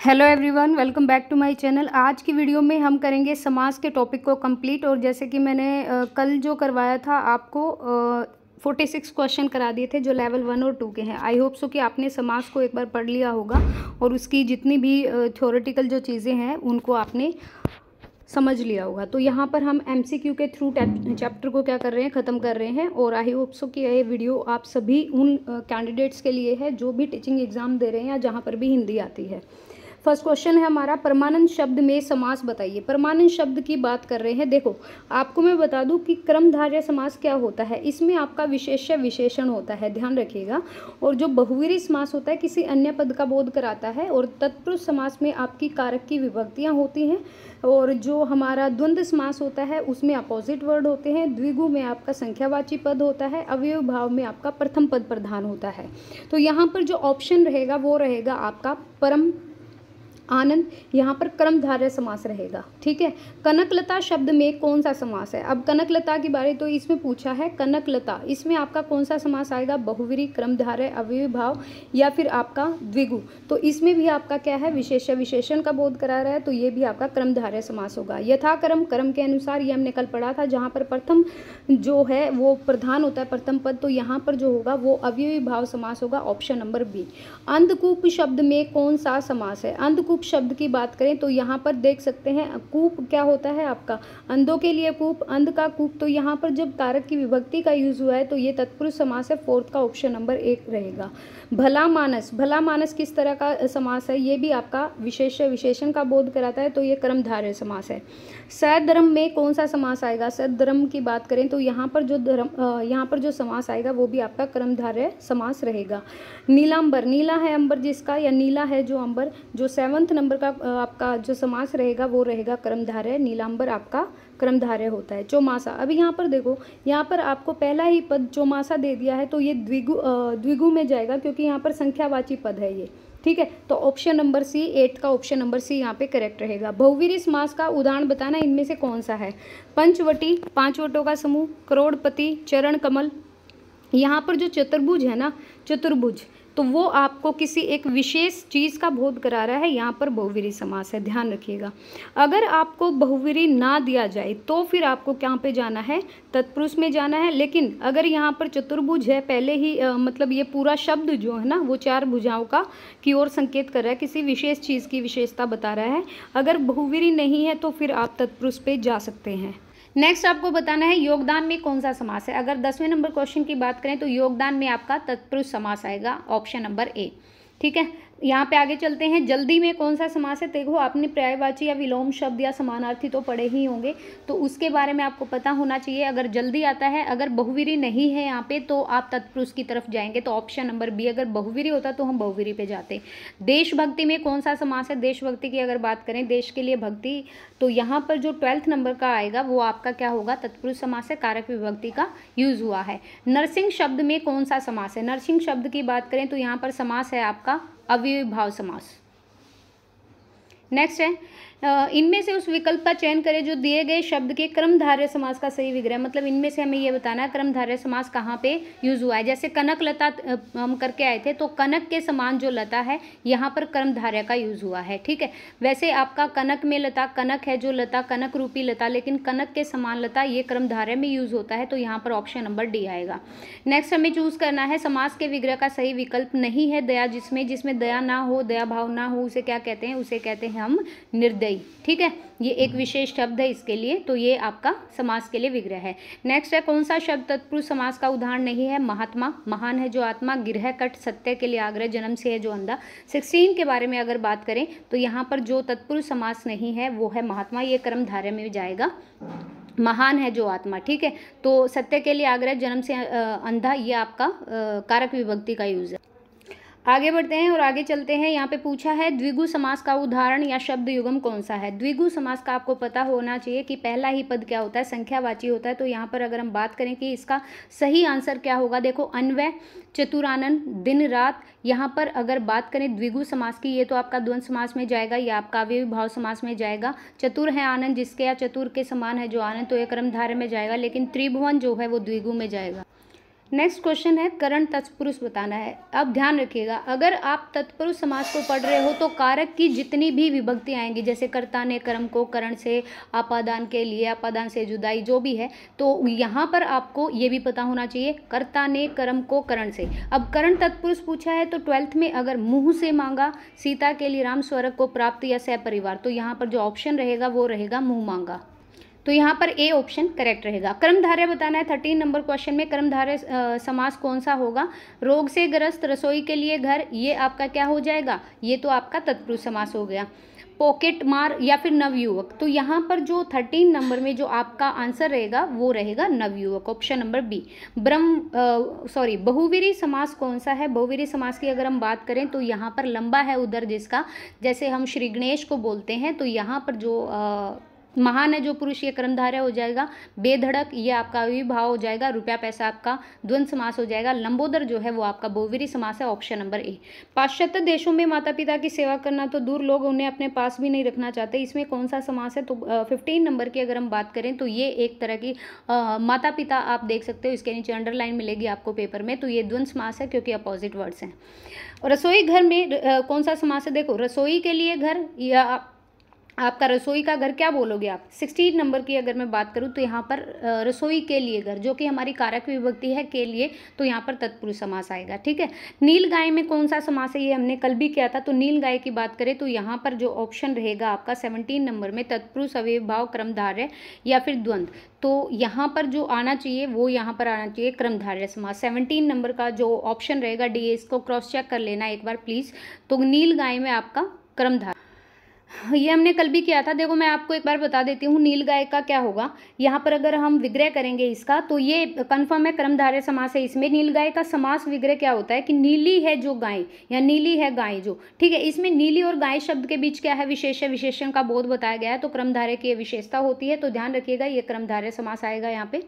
Hello everyone, welcome back to my channel. आज की video में हम करेंगे समास के टॉपिक को कंप्लीट। और जैसे कि मैंने कल जो करवाया था आपको 46 क्वेश्चन करा दिए थे जो लेवल 1 और 2 के हैं। आई होप सो कि आपने समास को एक बार पढ़ लिया होगा और उसकी जितनी भी थ्योरेटिकल जो चीज़ें हैं उनको आपने समझ लिया होगा। तो यहाँ पर हम MCQ के थ्रू चैप्टर को क्या कर रहे हैं, ख़त्म कर रहे हैं। और आई होप सो कि ये वीडियो आप सभी उन कैंडिडेट्स के लिए है जो भी टीचिंग एग्ज़ाम दे रहे हैं या जहाँ पर भी हिंदी आती है। फर्स्ट क्वेश्चन है हमारा, परमानंद शब्द में समास बताइए। परमानंद शब्द की बात कर रहे हैं। देखो, आपको मैं बता दूं कि क्रमधारय समास क्या होता है। इसमें आपका विशेष्य विशेषण होता है, ध्यान रखिएगा। और जो बहुवीरी समास होता है किसी अन्य पद का बोध कराता है। और तत्पुरुष समास में आपकी कारक की विभक्तियाँ होती हैं। और जो हमारा द्वंद्व समास होता है उसमें अपोजिट वर्ड होते हैं। द्विगु में आपका संख्यावाची पद होता है। अवयव भाव में आपका प्रथम पद प्रधान होता है। तो यहाँ पर जो ऑप्शन रहेगा वो रहेगा आपका परम आनंद, यहाँ पर कर्मधारय समास रहेगा। ठीक है। कनकलता शब्द में कौन सा समास है। अब कनकलता की बारे तो इसमें पूछा है कनकलता, इसमें आपका कौन सा समास आएगा, बहुवीरी, क्रमधारय, अवयवी भाव या फिर आपका द्विगु। तो इसमें भी आपका क्या है, विशेष्य विशेषण का बोध करा रहा है, तो ये भी आपका क्रमधारय समास होगा। यथाक्रम, क्रम के अनुसार, ये हमने कल पढ़ा था। जहाँ पर प्रथम जो है वो प्रधान होता है, प्रथम पद, तो यहाँ पर जो होगा वो अवयवी भाव समास होगा, ऑप्शन नंबर बी। अंधकूप शब्द में कौन सा समास है। अंधकूप शब्द की बात करें तो यहाँ पर देख सकते हैं, कूप क्या होता है आपका, अंधों के लिए कूप, अंध का कूप। तो यहाँ पर जब कारक की विभक्ति का यूज हुआ है तो ये तत्पुरुष समास है, फोर्थ का ऑप्शन नंबर 1 रहेगा। भला मानस, भला मानस किस तरह का समास है, ये भी आपका विशेष विशेषण का बोध कराता है, तो ये कर्मधारय समास है। सधर्म में कौन सा समास आएगा। सधर्म की बात करें तो यहाँ पर जो समास आएगा वो भी आपका कर्मधारय समास रहेगा। नीलांबर, नीला है अंबर जिसका, या नीला है जो अंबर, जो 7वें नंबर का आपका जो समास रहेगा वो रहेगा कर्मधारय। नीलांबर आपका कर्मधारय होता है। चौमासा, अभी यहाँ पर देखो, यहाँ पर आपको पहला ही पद चौमासा दे दिया है तो ये द्विगु में जाएगा क्योंकि यहाँ पर संख्यावाची पद है ये। ठीक है। तो ऑप्शन नंबर सी, 8 का ऑप्शन नंबर सी यहाँ पे करेक्ट रहेगा। बहुवीरी समास का उदाहरण बताना, इनमें से कौन सा है। पंचवटी, 5 वटों का समूह, करोड़पति, चरण कमल। यहाँ पर जो चतुर्भुज है ना, चतुर्भुज, तो वो आपको किसी एक विशेष चीज़ का बोध करा रहा है, यहाँ पर बहुवीरी समास है, ध्यान रखिएगा। अगर आपको बहुवीरी ना दिया जाए तो फिर आपको कहाँ पे जाना है, तत्पुरुष में जाना है। लेकिन अगर यहाँ पर चतुर्भुज है पहले ही मतलब ये पूरा शब्द जो है ना वो 4 भुजाओं का की ओर संकेत कर रहा है, किसी विशेष चीज़ की विशेषता बता रहा है। अगर बहुवीरी नहीं है तो फिर आप तत्पुरुष पे जा सकते हैं। नेक्स्ट आपको बताना है योगदान में कौन सा समास है। अगर 10वें नंबर क्वेश्चन की बात करें तो योगदान में आपका तत्पुरुष समास आएगा, ऑप्शन नंबर ए। ठीक है। यहाँ पे आगे चलते हैं। जल्दी में कौन सा समास है। देखो, आपने पर्यायवाची या विलोम शब्द या समानार्थी तो पढ़े ही होंगे, तो उसके बारे में आपको पता होना चाहिए। अगर जल्दी आता है, अगर बहुवीरी नहीं है यहाँ पे तो आप तत्पुरुष की तरफ जाएंगे, तो ऑप्शन नंबर बी। अगर बहुवीरी होता तो हम बहुवीरी पे जाते। देशभक्ति में कौन सा समास है। देशभक्ति की अगर बात करें, देश के लिए भक्ति, तो यहाँ पर जो 12वें नंबर का आएगा वो आपका क्या होगा, तत्पुरुष समास है, कारक विभक्ति का यूज हुआ है। नरसिंह शब्द में कौन सा समास है। नरसिंह शब्द की बात करें तो यहाँ पर समास है आपका अव्ययी भाव समास। नेक्स्ट है, इनमें से उस विकल्प का चयन करें जो दिए गए शब्द के क्रमधारय समास का सही विग्रह। मतलब इनमें से हमें ये बताना है क्रमधारय समास कहाँ पे यूज हुआ है। जैसे कनक लता हम करके आए थे, तो कनक के समान जो लता है यहाँ पर कर्मधारय का यूज हुआ है। ठीक है। वैसे आपका कनक में लता, कनक है जो लता, कनक रूपी लता, लेकिन कनक के समान लता ये कर्मधारय में यूज होता है, तो यहाँ पर ऑप्शन नंबर डी आएगा। नेक्स्ट हमें चूज करना है, समास के विग्रह का सही विकल्प नहीं है दया, जिसमें दया ना हो, दया भाव ना हो, उसे क्या कहते हैं, उसे कहते हैं हम निर्दयी। ठीक है। ये एक विशेष शब्द है इसके लिए, तो ये आपका समास के लिए विग्रह है। नेक्स्ट है, कौन सा शब्द तत्पुरुष समास का उदाहरण नहीं है। महात्मा, महान है जो आत्मा, गिरह कट, सत्य के लिए आग्रह, जन्म से है जो अंधा। 16 के बारे में अगर बात करें तो यहाँ पर जो तत्पुरुष समास नहीं है वो है महात्मा, ये कर्मधारय में जाएगा। महान है जो आत्मा। ठीक है। तो सत्य के लिए आग्रह, जन्म से अंधा, ये आपका कारक विभक्ति का यूज है। आगे बढ़ते हैं और आगे चलते हैं। यहाँ पे पूछा है द्विगु समास का उदाहरण या शब्द युगम कौन सा है। द्विगु समास का आपको पता होना चाहिए कि पहला ही पद क्या होता है, संख्यावाची होता है। तो यहाँ पर अगर हम बात करें कि इसका सही आंसर क्या होगा, देखो अन्वय, चतुरानन, दिन रात। यहाँ पर अगर बात करें द्विगु समास की, ये तो आपका द्वंद्व समास में जाएगा, या आपका अव्ययी भाव समास में जाएगा। चतुर है आनंद जिसके, या चतुर के समान है जो आनंद, तो ये कर्मधारय में जाएगा। लेकिन त्रिभुवन जो है वो द्विगु में जाएगा। नेक्स्ट क्वेश्चन है करण तत्पुरुष बताना है। अब ध्यान रखिएगा, अगर आप तत्पुरुष समास को पढ़ रहे हो तो कारक की जितनी भी विभक्ति आएंगी, जैसे कर्ता ने कर्म को करण से, आपादान के लिए आपादान से जुदाई, जो भी है, तो यहाँ पर आपको ये भी पता होना चाहिए कर्ता ने कर्म को करण से। अब करण तत्पुरुष पूछा है तो 12th में अगर मुँह से मांगा, सीता के लिए राम स्वर्ग को प्राप्त या सपरिवार, तो यहाँ पर जो ऑप्शन रहेगा वो रहेगा मुँह मांगा। तो यहाँ पर ए ऑप्शन करेक्ट रहेगा। कर्मधारय बताना है 13 नंबर क्वेश्चन में। कर्मधारय समास कौन सा होगा? रोग से ग्रस्त, रसोई के लिए घर, ये आपका क्या हो जाएगा? ये तो आपका तत्पुरुष समास हो गया। पॉकेट मार या फिर नवयुवक, तो यहाँ पर जो 13 नंबर में जो आपका आंसर रहेगा वो रहेगा नवयुवक, ऑप्शन नंबर बी। बहुवीरी समास कौन सा है? बहुवीरी समास की अगर हम बात करें तो यहाँ पर लंबा है उधर जिसका, जैसे हम श्री गणेश को बोलते हैं, तो यहाँ पर जो महान है जो पुरुष, ये कर्मधारय हो जाएगा। बेधड़क, ये आपका अविभाव हो जाएगा। रुपया पैसा आपका द्वंद्व समास हो जाएगा। लंबोदर जो है वो आपका बहुवीरी समास है, ऑप्शन नंबर ए। पाश्चात्य देशों में माता पिता की सेवा करना तो दूर, लोग उन्हें अपने पास भी नहीं रखना चाहते, इसमें कौन सा समास है? तो 15 नंबर की अगर हम बात करें तो ये एक तरह की माता पिता आप देख सकते हो, इसके नीचे अंडरलाइन मिलेगी आपको पेपर में, तो ये द्वंद्व समास है क्योंकि अपोजिट वर्ड्स हैं। रसोई घर में कौन सा समास है? देखो, रसोई के लिए घर या आपका रसोई का घर क्या बोलोगे आप? 16 नंबर की अगर मैं बात करूं तो यहाँ पर रसोई के लिए घर, जो कि हमारी कारक विभक्ति है के लिए, तो यहाँ पर तत्पुरुष समास आएगा। ठीक है। नील गाय में कौन सा समास है? ये हमने कल भी किया था। तो नील गाय की बात करें तो यहाँ पर जो ऑप्शन रहेगा आपका 17 नंबर में, तत्पुरुष अव्ययभाव क्रमधारय या फिर द्वंद्व, तो यहाँ पर जो आना चाहिए वो यहाँ पर आना चाहिए क्रमधारय समास। 17 नंबर का जो ऑप्शन रहेगा डी, इसको क्रॉस चेक कर लेना एक बार प्लीज़। तो नील गाय में आपका क्रमधारय, ये हमने कल भी किया था। देखो मैं आपको एक बार बता देती हूँ, नील गाय का क्या होगा। यहाँ पर अगर हम विग्रह करेंगे इसका, तो ये कन्फर्म है कर्मधारय समास है इसमें। नील गाय का समास विग्रह क्या होता है कि नीली है जो गाय, या नीली है गाय जो, ठीक है। इसमें नीली और गाय शब्द के बीच क्या है? विशेष्य, विशेषण का बोध बताया गया है, तो कर्मधारय की विशेषता होती है, तो ध्यान रखिएगा ये कर्मधारय समास आएगा यहाँ पे।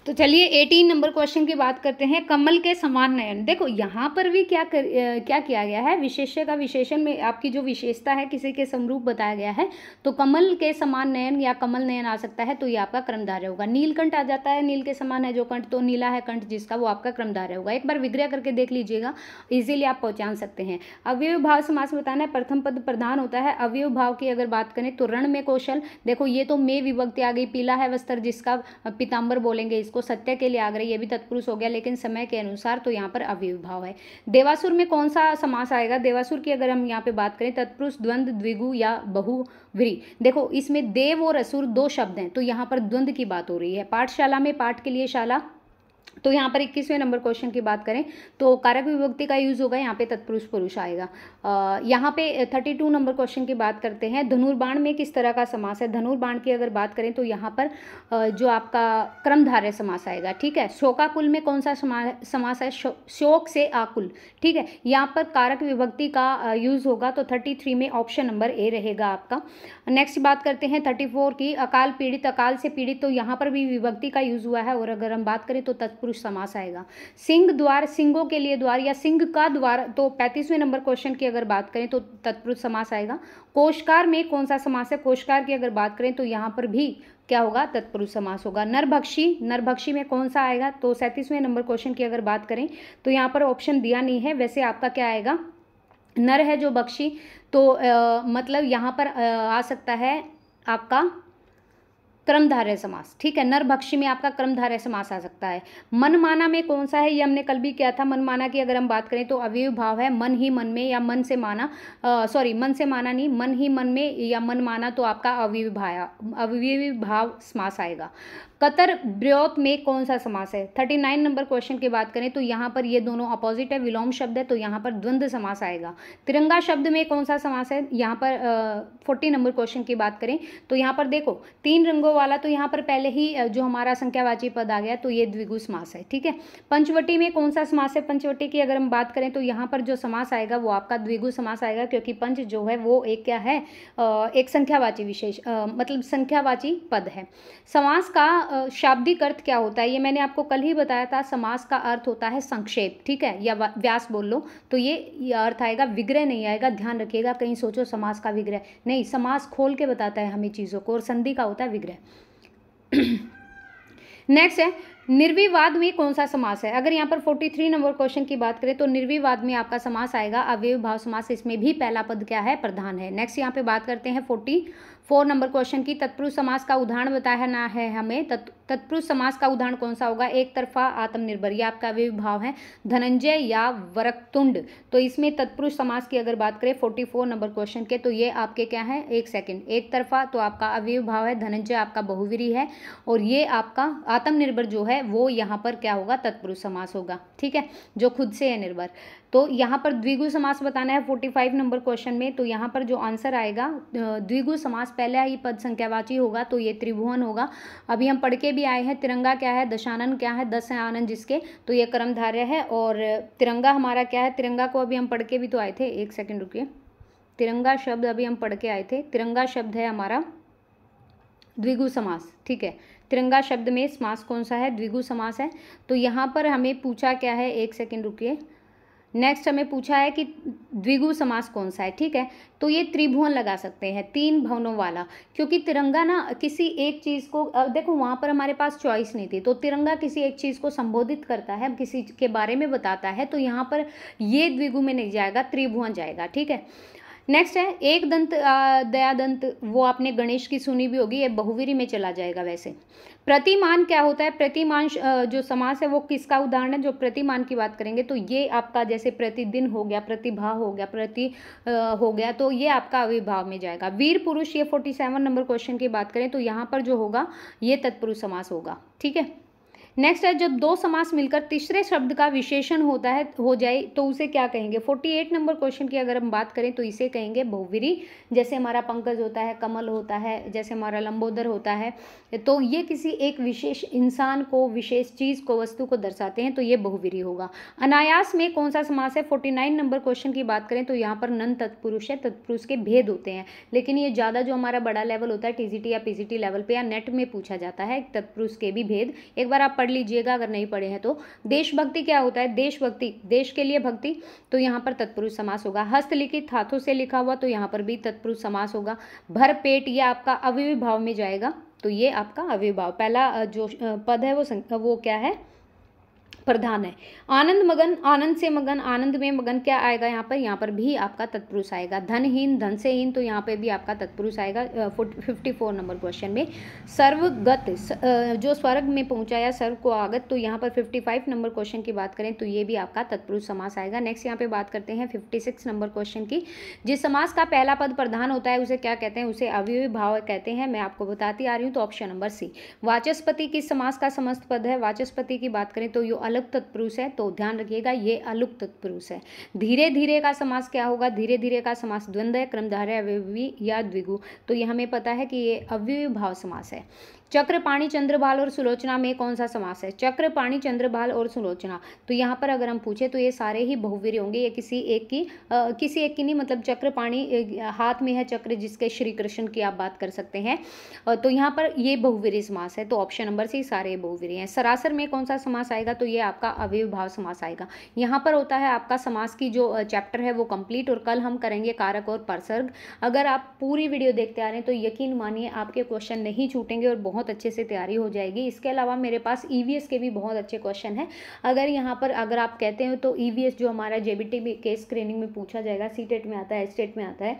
तो चलिए 18 नंबर क्वेश्चन की बात करते हैं। कमल के समान नयन, देखो यहाँ पर भी क्या किया गया है? विशेष्य का विशेषण में आपकी जो विशेषता है किसी के समरूप बताया गया है, तो कमल के समान नयन या कमल नयन आ सकता है, तो ये आपका कर्मधारय होगा। नीलकंठ आ जाता है, नील के समान है जो कंठ, तो नीला है कंठ जिसका, वो आपका कर्मधारय होगा। एक बार विग्रह करके देख लीजिएगा, इजीली आप पहचान सकते हैं। अवयव भाव समास बताना है। प्रथम पद प्रधान होता है। अवयव भाव की अगर बात करें तो रण में कौशल, देखो ये तो में विभक्ति आ गई। पीला है वस्त्र जिसका, पीताम्बर बोलेंगे को, सत्य के लिए आग्रह, ये भी तत्पुरुष हो गया लेकिन समय के अनुसार, तो यहाँ पर अव्यय भाव है। देवासुर में कौन सा समास आएगा? देवासुर की अगर हम यहाँ पे बात करें, तत्पुरुष, द्वंद्व, द्विगु या बहुव्रीहि। देखो इसमें देव और असुर दो शब्द हैं, तो यहाँ पर द्वंद्व की बात हो रही है। पाठशाला में पाठ के लिए शाला, तो यहाँ पर 21वें नंबर क्वेश्चन की बात करें तो कारक विभक्ति का यूज होगा, यहाँ पे तत्पुरुष पुरुष आएगा। यहाँ पे 32 नंबर क्वेश्चन की बात करते हैं। धनुर्बाण में किस तरह का समास है? धनुर्बाण की अगर बात करें तो यहाँ पर जो आपका क्रमधारय समास आएगा। ठीक है। शोकाकुल में कौन सा समास है? शोक से आकुल। ठीक है। यहाँ पर कारक विभक्ति का यूज होगा, तो 33 में ऑप्शन नंबर ए रहेगा आपका। नेक्स्ट बात करते हैं 34 की। अकाल पीड़ित, अकाल से पीड़ित, तो यहाँ पर भी विभक्ति का यूज हुआ है, और अगर हम बात करें तो तत्पुरुष समास आएगा। सिंह द्वार, सिंगों के लिए द्वार या सिंह का द्वार, तो 35वें नंबर क्वेश्चन की अगर बात करें तो तत्पुरुष समास आएगा। कोशकार में कौन सा समास है? कोशकार की अगर बात करें तो यहाँ पर भी क्या होगा? तत्पुरुष समास होगा। नरभक्षी, नरभक्षी में कौन सा आएगा? तो 37वें नंबर क्वेश्चन की अगर बात करें तो यहाँ पर ऑप्शन दिया नहीं है, वैसे आपका क्या आएगा? नर है जो बक्षी, तो मतलब यहाँ पर आ सकता है आपका क्रमधारय समास। ठीक है। नरभक्षी में आपका क्रमधारय समास आ सकता है। मनमाना में कौन सा है? ये हमने कल भी किया था। मनमाना की अगर हम बात करें तो अव्यय भाव है। मन ही मन में या मन से माना, मन से माना नहीं, मन ही मन में या मन माना, तो आपका अव्यय भाव समास आएगा। कतर ब्योत में कौन सा समास है? 39 नंबर क्वेश्चन की बात करें तो यहाँ पर ये दोनों अपोजिट है, विलोम शब्द है, तो यहाँ पर द्वंद्व समास आएगा। तिरंगा शब्द में कौन सा समास है? यहाँ पर 40 नंबर क्वेश्चन की बात करें तो यहाँ पर देखो 3 रंगों वाला, तो यहाँ पर पहले ही जो हमारा संख्यावाची पद आ गया, तो ये द्विगु समास है। ठीक है। पंचवटी में कौन सा समास है? पंचवटी की अगर हम बात करें तो यहाँ पर जो समास आएगा वो आपका द्विगु समास आएगा, क्योंकि पंच जो है वो एक क्या है? एक संख्यावाची विशेष मतलब संख्यावाची पद है। समास का शाब्दिक अर्थ क्या होता है? ये मैंने आपको कल ही बताया था। समास का अर्थ होता है संक्षेप, ठीक है, या व्यास बोल लो, तो ये अर्थ आएगा, विग्रह नहीं आएगा। ध्यान रखिएगा, कहीं सोचो समास का विग्रह नहीं, समास खोल के बताता है हमें चीज़ों को, और संधि का होता है विग्रह। नेक्स्ट है निर्विवाद में कौन सा समास है? अगर यहाँ पर 43 नंबर क्वेश्चन की बात करें तो निर्विवाद में आपका समास आएगा अव्ययी भाव समास। इसमें भी पहला पद क्या है? प्रधान है। नेक्स्ट यहाँ पे बात करते हैं 44 नंबर क्वेश्चन की। तत्पुरुष समास का उदाहरण बताया ना है हमें। तत्पुरुष समास का उदाहरण कौन सा होगा? एक तरफा, आत्मनिर्भर, ये आपका अव्ययी भाव है। धनंजय या वरकतुंड, तो इसमें तत्पुरुष समास की अगर बात करें 44 नंबर क्वेश्चन के, तो ये आपके क्या है? एक सेकंड, एक तरफा तो आपका अव्ययी भाव है। धनंजय आपका बहुवीरी है और ये आपका आत्मनिर्भर जो है वो यहाँ पर क्या होगा? तत्पुरुष समास होगा। ठीक है, जो खुद से है निर्भर। तो यहाँ पर द्विगु समास बताना है 45 नंबर क्वेश्चन में। तो यहाँ पर जो आंसर आएगा द्विगु समास पहला ही पद संख्यावाची होगा, तो ये त्रिभुवन होगा। अभी हम पढ़ के भी आए हैं तिरंगा क्या है, दशानन क्या है, 10 है आनंद जिसके, तो ये कर्मधारय है। और तिरंगा हमारा क्या है? तिरंगा को अभी हम पढ़ के भी तो आए थे, एक सेकेंड रुकिए। तिरंगा शब्द अभी हम पढ़ के आए थे। तिरंगा शब्द है हमारा द्विगु समास। ठीक है, तिरंगा शब्द में समास कौन सा है? द्विगु समास है। तो यहाँ पर हमें पूछा क्या है? एक सेकेंड रुकिए। नेक्स्ट हमें पूछा है कि द्विगु समास कौन सा है। ठीक है, तो ये त्रिभुवन लगा सकते हैं, 3 भवनों वाला, क्योंकि तिरंगा ना किसी एक चीज़ को, देखो वहाँ पर हमारे पास चॉइस नहीं थी, तो तिरंगा किसी एक चीज़ को संबोधित करता है, किसी के बारे में बताता है, तो यहाँ पर ये द्विगु में नहीं जाएगा, त्रिभुवन जाएगा। ठीक है, नेक्स्ट है एक दंत दयादंत, वो आपने गणेश की सुनी भी होगी, ये बहुवीरी में चला जाएगा। वैसे प्रतिमान क्या होता है? प्रतिमान जो समास है वो किसका उदाहरण है? जो प्रतिमान की बात करेंगे तो ये आपका जैसे प्रतिदिन हो गया, प्रतिभा हो गया, हो गया, तो ये आपका अविभाव में जाएगा। वीर पुरुष, ये 47 नंबर क्वेश्चन की बात करें तो यहाँ पर जो होगा ये तत्पुरुष समास होगा। ठीक है, नेक्स्ट है जब दो समास मिलकर तीसरे शब्द का विशेषण होता है, हो जाए, तो उसे क्या कहेंगे? 48 नंबर क्वेश्चन की अगर हम बात करें तो इसे कहेंगे बहुवीरी। जैसे हमारा पंकज होता है, कमल होता है, जैसे हमारा लंबोदर होता है, तो ये किसी एक विशेष इंसान को, विशेष चीज़ को, वस्तु को दर्शाते हैं, तो ये बहुवीरी होगा। अनायास में कौन सा समास है? 49 नंबर क्वेश्चन की बात करें तो यहाँ पर नन तत्पुरुष है। तत्पुरुष के भेद होते हैं, लेकिन ये ज़्यादा जो हमारा बड़ा लेवल होता है टीजीटी या पीजीटी लेवल पे या नेट में पूछा जाता है तत्पुरुष के भी भेद। एक बार आप पढ़ लीजिएगा अगर नहीं पढ़े हैं तो। देशभक्ति क्या होता है? देशभक्ति, देश के लिए भक्ति, तो यहाँ पर तत्पुरुष समास होगा। हस्तलिखित, हाथों से लिखा हुआ, तो यहाँ पर भी तत्पुरुष समास होगा। भर पेट, ये आपका अव्ययी भाव में जाएगा, तो ये आपका अव्ययी भाव, पहला जो पद है वो क्या है? प्रधान है। आनंद मगन, आनंद से मगन, आनंद में मगन क्या आएगा यहाँ पर? यहाँ पर भी आपका तत्पुरुष आएगा। धनहीन, धन से हीन, तो यहाँ पे भी आपका तत्पुरुष आएगा 54 नंबर क्वेश्चन में। सर्वगत, जो स्वर्ग में पहुंचा या सर्व को आगत, तो यहाँ पर 55 नंबर क्वेश्चन की बात करें तो ये भी आपका तत्पुरुष समास आएगा। नेक्स्ट यहाँ पे बात करते हैं 56 नंबर क्वेश्चन की। जिस समास का पहला पद प्रधान होता है उसे क्या कहते हैं? उसे अव्ययी भाव कहते हैं। मैं आपको बताती आ रही हूँ, तो ऑप्शन नंबर सी। वाचस्पति किस समास का समस्त पद है? वाचस्पति की बात करें तो ये अलग तत्पुरुष है, तो ध्यान रखिएगा ये अलुक तत्पुरुष है। धीरे धीरे का समास क्या होगा? धीरे धीरे का समास द्वंद्व है, क्रमधारय, अव्ययी या द्विगु, तो ये हमें पता है कि ये अव्ययी भाव समास है। चक्रपाणी, चंद्रभाल और सुलोचना में कौन सा समास है? चक्रपाणी, चंद्रभाल और सुलोचना, तो यहाँ पर अगर हम पूछे तो ये सारे ही बहुवीरी होंगे। ये किसी एक की नहीं, मतलब चक्रपाणी हाथ में है चक्र जिसके श्री कृष्ण की आप बात कर सकते हैं, तो यहाँ पर ये बहुवीरी समास है, तो ऑप्शन नंबर सी सारे बहुवीरी हैं। सरासर में कौन सा समास आएगा? तो ये आपका अव्ययी भाव समास आएगा। यहाँ पर होता है आपका समास की जो चैप्टर है वो कंप्लीट, और कल हम करेंगे कारक और परसर्ग। अगर आप पूरी वीडियो देखते आ रहे हैं तो यकीन मानिए आपके क्वेश्चन नहीं छूटेंगे और बहुत अच्छे से तैयारी हो जाएगी। इसके अलावा मेरे पास ईवीएस के भी बहुत अच्छे क्वेश्चन हैं। अगर आप कहते हैं तो ईवीएस जो हमारा जेबीटी के स्क्रीनिंग में पूछा जाएगा, सीटेट में आता है, एचटेट में आता है,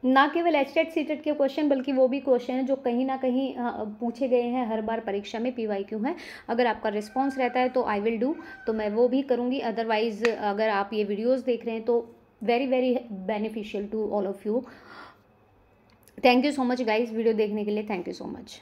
ना केवल एचटेट सीटेट के क्वेश्चन बल्कि वो भी क्वेश्चन हैं जो कहीं ना कहीं पूछे गए हैं हर बार परीक्षा में, पीवाईक्यू है। अगर आपका रिस्पॉन्स रहता है तो आई विल डू, तो मैं वो भी करूँगी। अदरवाइज अगर आप ये वीडियोज़ देख रहे हैं तो very very beneficial to all of you. Thank you so much guys video देखने के लिए, थैंक यू सो मच।